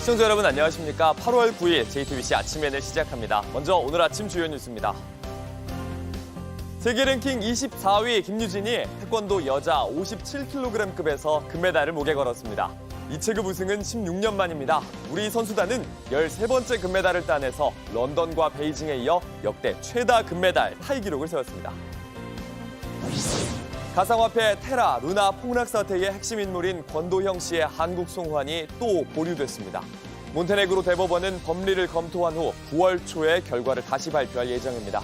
시청자 여러분 안녕하십니까? 8월 9일 JTBC 아침엔을 시작합니다. 먼저 오늘 아침 주요 뉴스입니다. 세계 랭킹 24위 김유진이 태권도 여자 57kg급에서 금메달을 목에 걸었습니다. 이 체급 우승은 16년 만입니다. 우리 선수단은 13번째 금메달을 따내서 런던과 베이징에 이어 역대 최다 금메달 타이 기록을 세웠습니다. 가상화폐 테라, 루나 폭락 사태의 핵심 인물인 권도형 씨의 한국 송환이 또 보류됐습니다. 몬테네그로 대법원은 법리를 검토한 후 9월 초에 결과를 다시 발표할 예정입니다.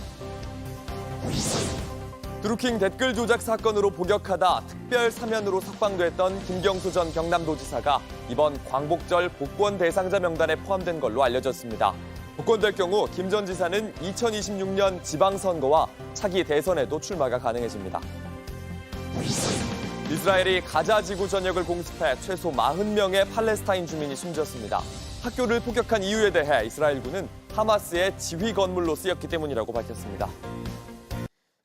드루킹 댓글 조작 사건으로 복역하다 특별 사면으로 석방됐던 김경수 전 경남도지사가 이번 광복절 복권 대상자 명단에 포함된 걸로 알려졌습니다. 복권될 경우 김 전 지사는 2026년 지방선거와 차기 대선에도 출마가 가능해집니다. 이스라엘이 가자 지구 전역을 공습해 최소 40명의 팔레스타인 주민이 숨졌습니다. 학교를 폭격한 이유에 대해 이스라엘군은 하마스의 지휘 건물로 쓰였기 때문이라고 밝혔습니다.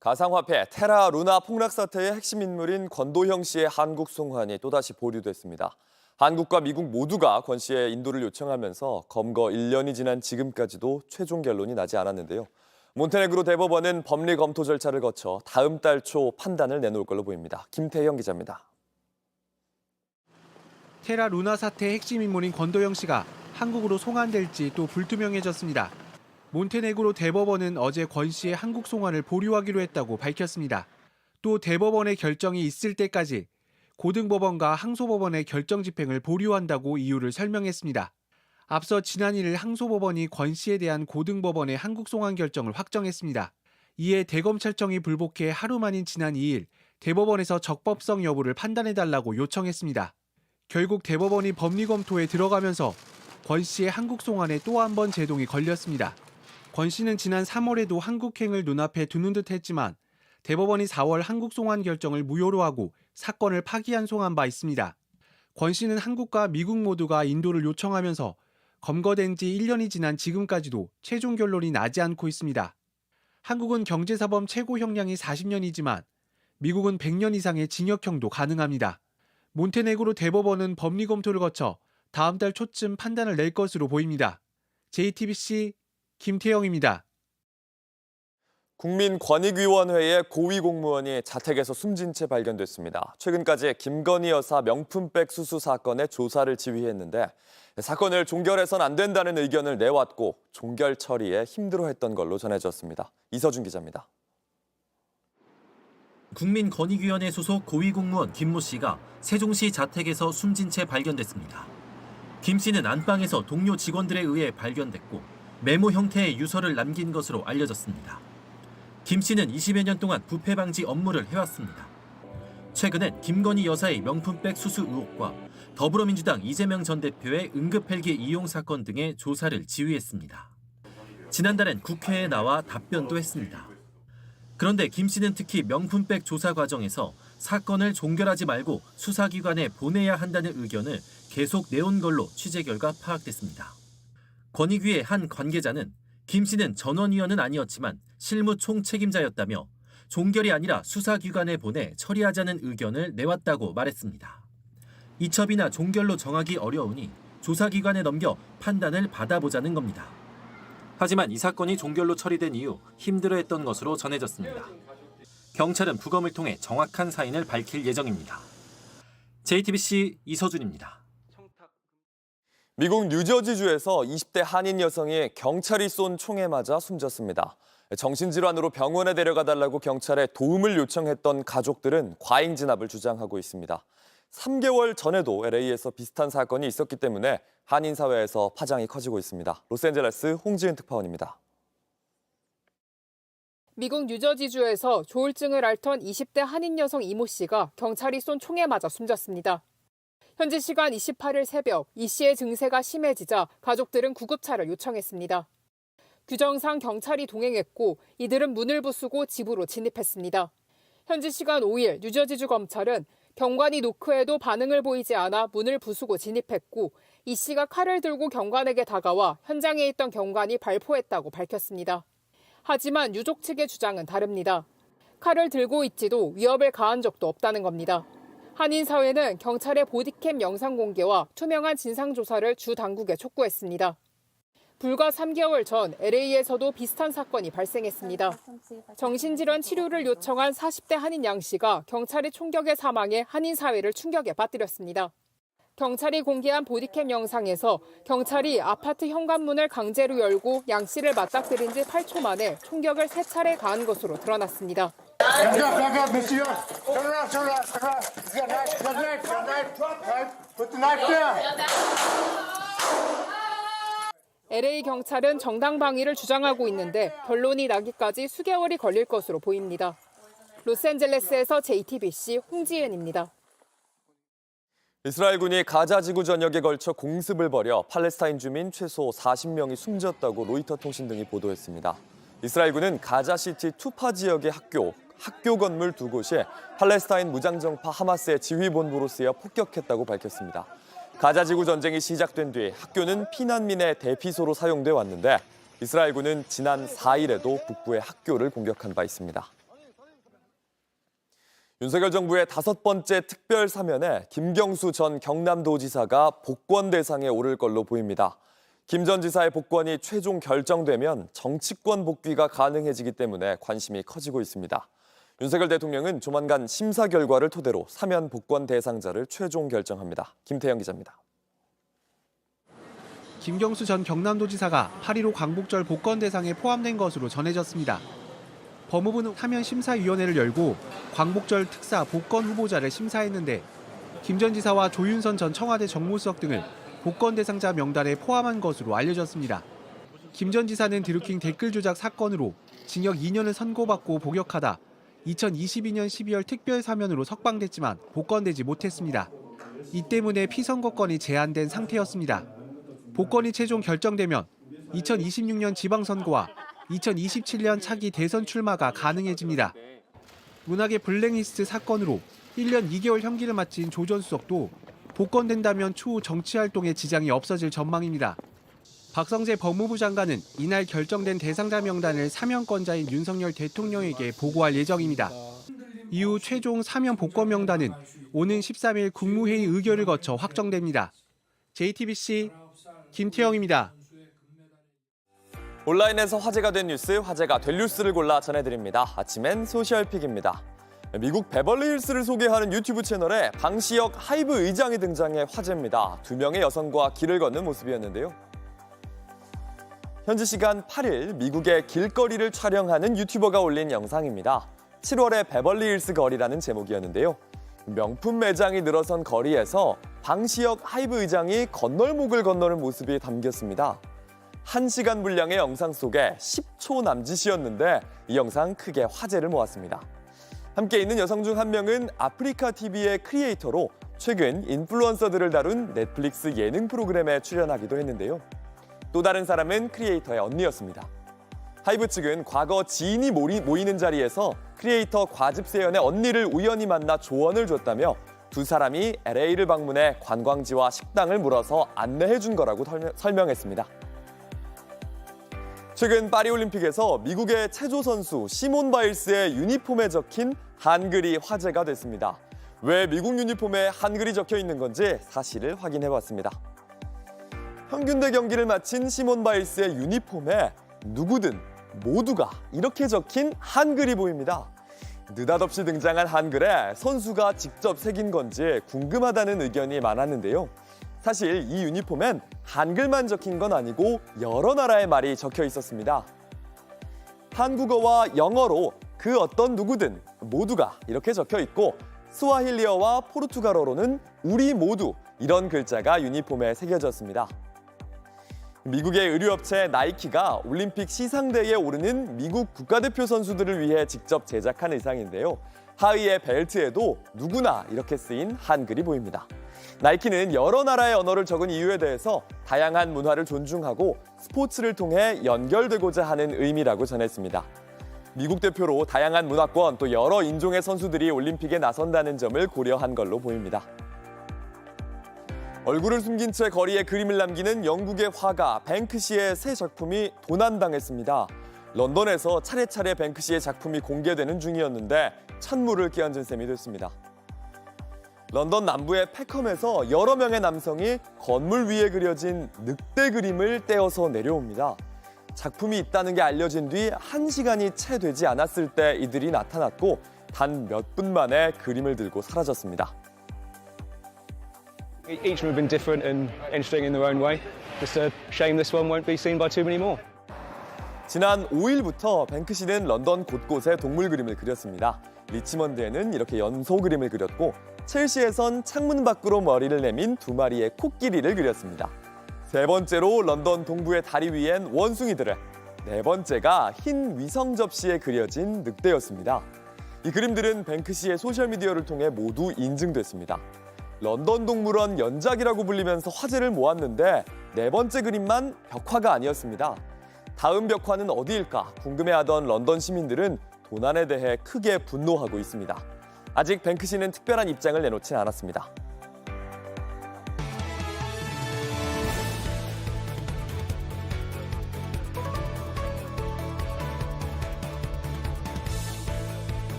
가상화폐 테라 루나 폭락 사태의 핵심 인물인 권도형 씨의 한국 송환이 또다시 보류됐습니다. 한국과 미국 모두가 권 씨의 인도를 요청하면서 검거 1년이 지난 지금까지도 최종 결론이 나지 않았는데요. 몬테네그로 대법원은 법리 검토 절차를 거쳐 다음 달 초 판단을 내놓을 걸로 보입니다. 김태형 기자입니다. 테라 루나 사태의 핵심 인물인 권도형 씨가 한국으로 송환될지 또 불투명해졌습니다. 몬테네그로 대법원은 어제 권 씨의 한국 송환을 보류하기로 했다고 밝혔습니다. 또 대법원의 결정이 있을 때까지 고등법원과 항소법원의 결정 집행을 보류한다고 이유를 설명했습니다. 앞서 지난 1일 항소법원이 권 씨에 대한 고등법원의 한국 송환 결정을 확정했습니다. 이에 대검찰청이 불복해 하루 만인 지난 2일 대법원에서 적법성 여부를 판단해달라고 요청했습니다. 결국 대법원이 법리 검토에 들어가면서 권 씨의 한국 송환에 또 한 번 제동이 걸렸습니다. 권 씨는 지난 3월에도 한국행을 눈앞에 두는 듯 했지만 대법원이 4월 한국 송환 결정을 무효로 하고 사건을 파기한 송한 바 있습니다. 권 씨는 한국과 미국 모두가 인도를 요청하면서 검거된 지 1년이 지난 지금까지도 최종 결론이 나지 않고 있습니다. 한국은 경제사범 최고 형량이 40년이지만 미국은 100년 이상의 징역형도 가능합니다. 몬테네그로 대법원은 법리 검토를 거쳐 다음 달 초쯤 판단을 낼 것으로 보입니다. JTBC 김태영입니다. 국민권익위원회의 고위 공무원이 자택에서 숨진 채 발견됐습니다. 최근까지 김건희 여사 명품백 수수 사건의 조사를 지휘했는데 사건을 종결해선 안 된다는 의견을 내왔고 종결 처리에 힘들어했던 걸로 전해졌습니다. 이서준 기자입니다. 국민권익위원회 소속 고위 공무원 김모 씨가 세종시 자택에서 숨진 채 발견됐습니다. 김 씨는 안방에서 동료 직원들에 의해 발견됐고 메모 형태의 유서를 남긴 것으로 알려졌습니다. 김 씨는 20여 년 동안 부패 방지 업무를 해왔습니다. 최근엔 김건희 여사의 명품백 수수 의혹과 더불어민주당 이재명 전 대표의 응급헬기 이용 사건 등의 조사를 지휘했습니다. 지난달엔 국회에 나와 답변도 했습니다. 그런데 김 씨는 특히 명품백 조사 과정에서 사건을 종결하지 말고 수사기관에 보내야 한다는 의견을 계속 내온 걸로 취재 결과 파악됐습니다. 권익위의 한 관계자는 김 씨는 전원위원은 아니었지만 실무 총책임자였다며 종결이 아니라 수사기관에 보내 처리하자는 의견을 내왔다고 말했습니다. 이첩이나 종결로 정하기 어려우니 조사기관에 넘겨 판단을 받아보자는 겁니다. 하지만 이 사건이 종결로 처리된 이후 힘들어했던 것으로 전해졌습니다. 경찰은 부검을 통해 정확한 사인을 밝힐 예정입니다. JTBC 이서준입니다. 미국 뉴저지주에서 20대 한인 여성이 경찰이 쏜 총에 맞아 숨졌습니다. 정신질환으로 병원에 데려가달라고 경찰에 도움을 요청했던 가족들은 과잉 진압을 주장하고 있습니다. 3개월 전에도 LA에서 비슷한 사건이 있었기 때문에 한인 사회에서 파장이 커지고 있습니다. 로스앤젤레스 홍지은 특파원입니다. 미국 뉴저지주에서 조울증을 앓던 20대 한인 여성 이모 씨가 경찰이 쏜 총에 맞아 숨졌습니다. 현지 시간 28일 새벽 이 씨의 증세가 심해지자 가족들은 구급차를 요청했습니다. 규정상 경찰이 동행했고 이들은 문을 부수고 집으로 진입했습니다. 현지 시간 5일 뉴저지주 검찰은 경관이 노크해도 반응을 보이지 않아 문을 부수고 진입했고 이 씨가 칼을 들고 경관에게 다가와 현장에 있던 경관이 발포했다고 밝혔습니다. 하지만 유족 측의 주장은 다릅니다. 칼을 들고 있지도 위협을 가한 적도 없다는 겁니다. 한인 사회는 경찰의 보디캠 영상 공개와 투명한 진상 조사를 주 당국에 촉구했습니다. 불과 3개월 전 LA에서도 비슷한 사건이 발생했습니다. 정신질환 치료를 요청한 40대 한인 양 씨가 경찰의 총격에 사망해 한인 사회를 충격에 빠뜨렸습니다. 경찰이 공개한 보디캠 영상에서 경찰이 아파트 현관문을 강제로 열고 양 씨를 맞닥뜨린 지 8초 만에 총격을 3차례 가한 것으로 드러났습니다. Back up, Mr. Young. Turn around, turn around, turn around. You got knife. Put the knife down. LA 경찰은 정당방위를 주장하고 있는데 결론이 나기까지 수개월이 걸릴 것으로 보입니다. 로스앤젤레스에서 JTBC 홍지은입니다. 이스라엘군이 가자 지구 전역에 걸쳐 공습을 벌여 팔레스타인 주민 최소 40명이 숨졌다고 로이터 통신 등이 보도했습니다. 이스라엘군은 가자시티 투파 지역의 학교 건물 2곳이 팔레스타인 무장정파 하마스의 지휘본부로 쓰여 폭격했다고 밝혔습니다. 가자 지구 전쟁이 시작된 뒤 학교는 피난민의 대피소로 사용돼 왔는데 이스라엘군은 지난 4일에도 북부의 학교를 공격한 바 있습니다. 윤석열 정부의 5번째 특별 사면에 김경수 전 경남도지사가 복권 대상에 오를 걸로 보입니다. 김 전 지사의 복권이 최종 결정되면 정치권 복귀가 가능해지기 때문에 관심이 커지고 있습니다. 윤석열 대통령은 조만간 심사 결과를 토대로 사면 복권 대상자를 최종 결정합니다. 김태영 기자입니다. 김경수 전 경남도지사가 8.15 광복절 복권 대상에 포함된 것으로 전해졌습니다. 법무부는 사면 심사위원회를 열고 광복절 특사 복권 후보자를 심사했는데 김 전 지사와 조윤선 전 청와대 정무수석 등을 복권 대상자 명단에 포함한 것으로 알려졌습니다. 김 전 지사는 드루킹 댓글 조작 사건으로 징역 2년을 선고받고 복역하다 2022년 12월 특별 사면으로 석방됐지만 복권되지 못했습니다. 이 때문에 피선거권이 제한된 상태였습니다. 복권이 최종 결정되면 2026년 지방선거와 2027년 차기 대선 출마가 가능해집니다. 문학의 블랙리스트 사건으로 1년 2개월 형기를 마친 조 전 수석도 복권된다면 추후 정치활동에 지장이 없어질 전망입니다. 박성재 법무부 장관은 이날 결정된 대상자 명단을 사면권자인 윤석열 대통령에게 보고할 예정입니다. 이후 최종 사면 복권 명단은 오는 13일 국무회의 의결을 거쳐 확정됩니다. JTBC 김태영입니다. 온라인에서 화제가 된 뉴스, 화제가 될 뉴스를 골라 전해드립니다. 아침엔 소셜픽입니다. 미국 베벌리힐스를 소개하는 유튜브 채널에 방시혁 하이브 의장이 등장해 화제입니다. 2명의 여성과 길을 걷는 모습이었는데요. 현지 시간 8일 미국의 길거리를 촬영하는 유튜버가 올린 영상입니다. 7월의 베벌리힐스 거리라는 제목이었는데요. 명품 매장이 늘어선 거리에서 방시혁 하이브 의장이 건널목을 건너는 모습이 담겼습니다. 1시간 분량의 영상 속에 10초 남짓이었는데 이 영상 크게 화제를 모았습니다. 함께 있는 여성 중 한 명은 아프리카 TV의 크리에이터로 최근 인플루언서들을 다룬 넷플릭스 예능 프로그램에 출연하기도 했는데요. 또 다른 사람은 크리에이터의 언니였습니다. 하이브 측은 과거 지인이 모이는 자리에서 크리에이터 과즙세연의 언니를 우연히 만나 조언을 줬다며 두 사람이 LA를 방문해 관광지와 식당을 물어서 안내해 준 거라고 설명했습니다. 최근 파리올림픽에서 미국의 체조 선수 시몬 바일스의 유니폼에 적힌 한글이 화제가 됐습니다. 왜 미국 유니폼에 한글이 적혀 있는 건지 사실을 확인해봤습니다. 평균대 경기를 마친 시몬 바일스의 유니폼에 누구든 모두가 이렇게 적힌 한글이 보입니다. 느닷없이 등장한 한글에 선수가 직접 새긴 건지 궁금하다는 의견이 많았는데요. 사실 이 유니폼엔 한글만 적힌 건 아니고 여러 나라의 말이 적혀 있었습니다. 한국어와 영어로 그 어떤 누구든 모두가 이렇게 적혀 있고 스와힐리어와 포르투갈어로는 우리 모두 이런 글자가 유니폼에 새겨졌습니다. 미국의 의류업체 나이키가 올림픽 시상대에 오르는 미국 국가대표 선수들을 위해 직접 제작한 의상인데요. 하의의 벨트에도 누구나 이렇게 쓰인 한글이 보입니다. 나이키는 여러 나라의 언어를 적은 이유에 대해서 다양한 문화를 존중하고 스포츠를 통해 연결되고자 하는 의미라고 전했습니다. 미국 대표로 다양한 문화권 또 여러 인종의 선수들이 올림픽에 나선다는 점을 고려한 걸로 보입니다. 얼굴을 숨긴 채 거리에 그림을 남기는 영국의 화가 뱅크시의 새 작품이 도난당했습니다. 런던에서 차례차례 뱅크시의 작품이 공개되는 중이었는데 찬물을 끼얹은 셈이 됐습니다. 런던 남부의 패컴에서 여러 명의 남성이 건물 위에 그려진 늑대 그림을 떼어서 내려옵니다. 작품이 있다는 게 알려진 뒤 1시간이 채 되지 않았을 때 이들이 나타났고 단 몇 분 만에 그림을 들고 사라졌습니다. Each of them have been different and interesting in their own way. Just a shame this one won't be seen by too many more. 지난 5일부터 뱅크시는 런던 곳곳에 동물 그림을 그렸습니다. 리치먼드에는 이렇게 연소 그림을 그렸고 첼시에선 창문 밖으로 머리를 내민 2마리의 코끼리를 그렸습니다. 세 번째로 런던 동부의 다리 위엔 원숭이들을, 네 번째가 흰 위성 접시에 그려진 늑대였습니다. 이 그림들은 뱅크시의 소셜미디어를 통해 모두 인증됐습니다. 런던 동물원 연작이라고 불리면서 화제를 모았는데 네 번째 그림만 벽화가 아니었습니다. 다음 벽화는 어디일까 궁금해하던 런던 시민들은 도난에 대해 크게 분노하고 있습니다. 아직 뱅크시는 특별한 입장을 내놓지 않았습니다.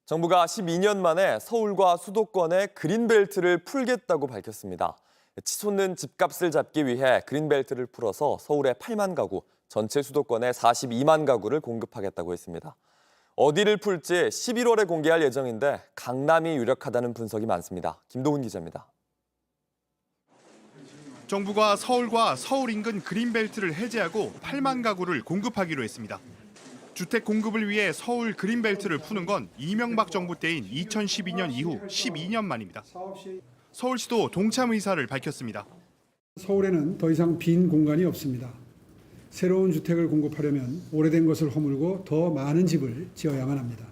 정부가 12년 만에 서울과 수도권에 그린벨트를 풀겠다고 밝혔습니다. 치솟는 집값을 잡기 위해 그린벨트를 풀어서 서울에 8만 가구, 전체 수도권에 42만 가구를 공급하겠다고 했습니다. 어디를 풀지 11월에 공개할 예정인데 강남이 유력하다는 분석이 많습니다. 김도훈 기자입니다. 정부가 서울과 서울 인근 그린벨트를 해제하고 8만 가구를 공급하기로 했습니다. 주택 공급을 위해 서울 그린벨트를 푸는 건 이명박 정부 때인 2012년 이후 12년 만입니다. 서울시도 동참 의사를 밝혔습니다. 서울에는 더 이상 빈 공간이 없습니다. 새로운 주택을 공급하려면 오래된 것을 허물고 더 많은 집을 지어야만 합니다.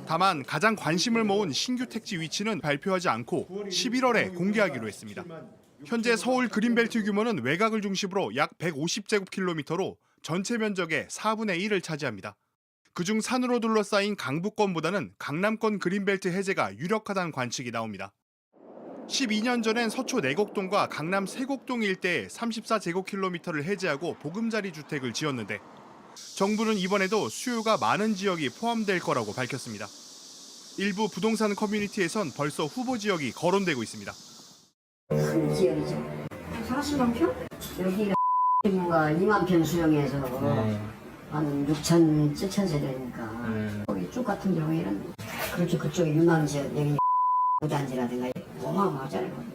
다만 가장 관심을 모은 신규 택지 위치는 발표하지 않고 11월에 공개하기로 했습니다. 현재 서울 그린벨트 규모는 외곽을 중심으로 약 150제곱킬로미터로 전체 면적의 4분의 1을 차지합니다. 그중 산으로 둘러싸인 강북권보다는 강남권 그린벨트 해제가 유력하다는 관측이 나옵니다. 12년 전엔 서초 내곡동과 강남 세곡동 일대에 34제곱킬로미터를 해제하고 보금자리 주택을 지었는데 정부는 이번에도 수요가 많은 지역이 포함될 거라고 밝혔습니다. 일부 부동산 커뮤니티에선 벌써 후보 지역이 거론되고 있습니다. 큰 지역이죠. 40만 평? 여기가 뭔가 2만 평 수용해서 한 6천, 7천 세대니까 거기 쭉 같은 경우에는 그렇죠. 그쪽에 유망 지역, 여기 무단지라든가 어마어마하잖아요.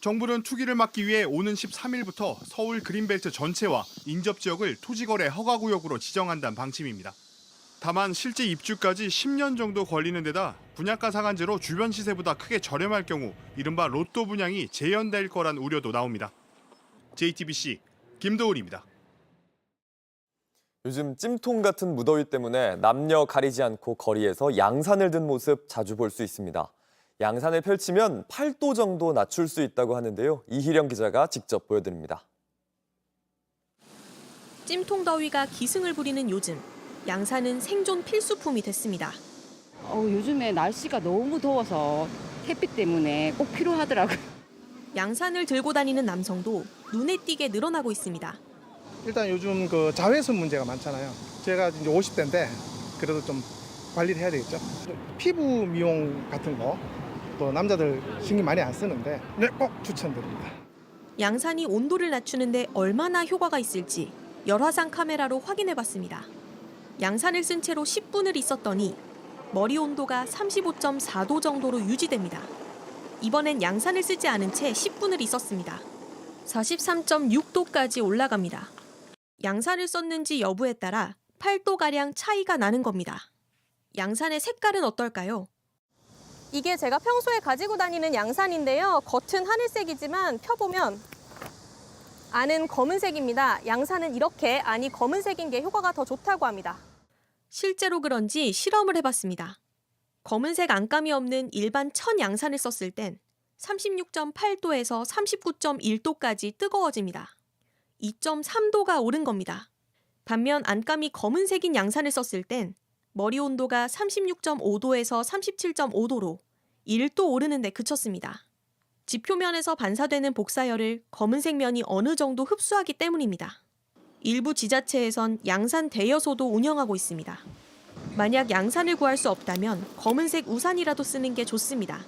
정부는 투기를 막기 위해 오는 13일부터 서울 그린벨트 전체와 인접지역을 토지거래 허가구역으로 지정한다는 방침입니다. 다만 실제 입주까지 10년 정도 걸리는 데다 분양가 상한제로 주변 시세보다 크게 저렴할 경우 이른바 로또 분양이 재현될 거란 우려도 나옵니다. JTBC 김도훈입니다. 요즘 찜통 같은 무더위 때문에 남녀 가리지 않고 거리에서 양산을 든 모습 자주 볼 수 있습니다. 양산을 펼치면 8도 정도 낮출 수 있다고 하는데요. 이희령 기자가 직접 보여드립니다. 찜통 더위가 기승을 부리는 요즘, 양산은 생존 필수품이 됐습니다. 요즘에 날씨가 너무 더워서 햇빛 때문에 꼭 필요하더라고요. 양산을 들고 다니는 남성도 눈에 띄게 늘어나고 있습니다. 일단 요즘 그 자외선 문제가 많잖아요. 제가 이제 50대인데 그래도 좀 관리를 해야 되겠죠. 피부 미용 같은 거 또 남자들 신경 많이 안 쓰는데 네, 꼭 추천드립니다. 양산이 온도를 낮추는데 얼마나 효과가 있을지 열화상 카메라로 확인해봤습니다. 양산을 쓴 채로 10분을 있었더니 머리 온도가 35.4도 정도로 유지됩니다. 이번엔 양산을 쓰지 않은 채 10분을 있었습니다. 43.6도까지 올라갑니다. 양산을 썼는지 여부에 따라 8도가량 차이가 나는 겁니다. 양산의 색깔은 어떨까요? 이게 제가 평소에 가지고 다니는 양산인데요. 겉은 하늘색이지만 펴보면 안은 검은색입니다. 양산은 이렇게 안이 검은색인 게 효과가 더 좋다고 합니다. 실제로 그런지 실험을 해봤습니다. 검은색 안감이 없는 일반 천 양산을 썼을 땐 36.8도에서 39.1도까지 뜨거워집니다. 2.3도가 오른 겁니다. 반면 안감이 검은색인 양산을 썼을 땐 머리 온도가 36.5도에서 37.5도로 1도 오르는 데 그쳤습니다. 지표면에서 반사되는 복사열을 검은색 면이 어느 정도 흡수하기 때문입니다. 일부 지자체에선 양산 대여소도 운영하고 있습니다. 만약 양산을 구할 수 없다면 검은색 우산이라도 쓰는 게 좋습니다.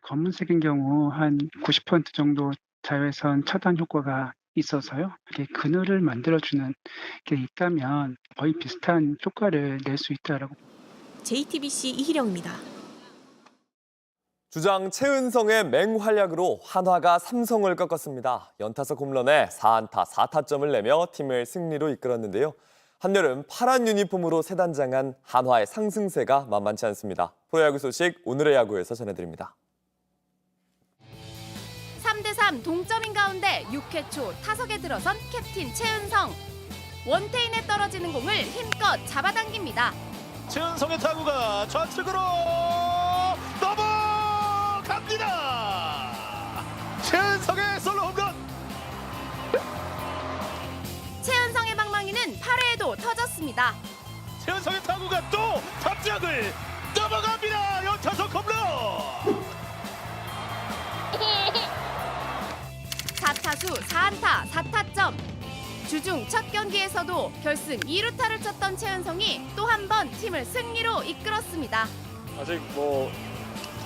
검은색인 경우 한 90% 정도 자외선 차단 효과가 있어서요. 이게 그늘을 만들어주는 게 있다면 거의 비슷한 효과를 낼 수 있다라고. JTBC 이희령입니다. 주장 최은성의 맹활약으로 한화가 삼성을 꺾었습니다. 연타석 홈런에 4안타 4타점을 내며 팀을 승리로 이끌었는데요. 한여름 파란 유니폼으로 새 단장한 한화의 상승세가 만만치 않습니다. 프로야구 소식 오늘의 야구에서 전해드립니다. 3대3 동점인 가운데 6회 초 타석에 들어선 캡틴 최은성. 원태인에 떨어지는 공을 힘껏 잡아당깁니다. 최은성의 타구가 좌측으로 넘어갑니다. 최은성의 솔로 홈런. 최은성의 방망이는 8회에도 터졌습니다. 최은성의 타구가 또 탑장을 넘어갑니다. 연타석 홈런. 4타수 4안타 4타점. 주중 첫 경기에서도 결승 2루타를 쳤던 최은성이 또 한 번 팀을 승리로 이끌었습니다. 아직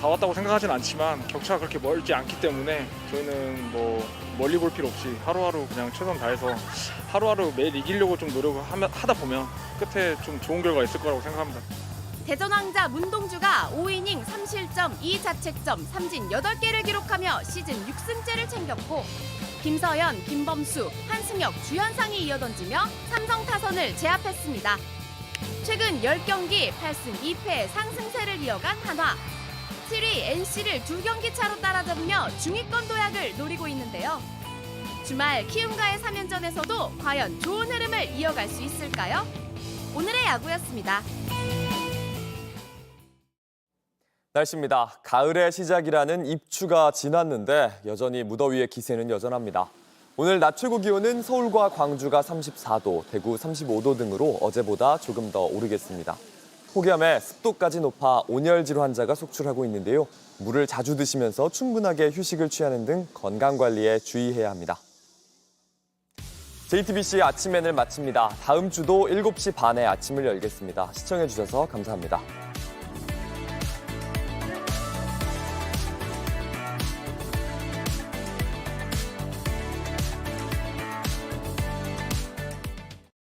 다 왔다고 생각하진 않지만 격차가 그렇게 멀지 않기 때문에 저희는 멀리 볼 필요 없이 하루하루 그냥 최선 다해서 하루하루 매일 이기려고 좀 노력을 하다 보면 끝에 좀 좋은 결과가 있을 거라고 생각합니다. 대전 왕자 문동주가 5이닝 3실점 2자책점 3진 8개를 기록하며 시즌 6승째를 챙겼고 김서현, 김범수, 한승혁, 주현상이 이어던지며 삼성 타선을 제압했습니다. 최근 10경기 8승 2패 상승세를 이어간 한화. 7위 NC를 2경기 차로 따라잡으며 중위권 도약을 노리고 있는데요. 주말 키움과의 3연전에서도 과연 좋은 흐름을 이어갈 수 있을까요? 오늘의 야구였습니다. 날씨입니다. 가을의 시작이라는 입추가 지났는데 여전히 무더위의 기세는 여전합니다. 오늘 낮 최고 기온은 서울과 광주가 34도, 대구 35도 등으로 어제보다 조금 더 오르겠습니다. 폭염에 습도까지 높아 온열 질환 환자가 속출하고 있는데요. 물을 자주 드시면서 충분하게 휴식을 취하는 등 건강관리에 주의해야 합니다. JTBC 아침엔을 마칩니다. 다음 주도 7시 반에 아침을 열겠습니다. 시청해주셔서 감사합니다.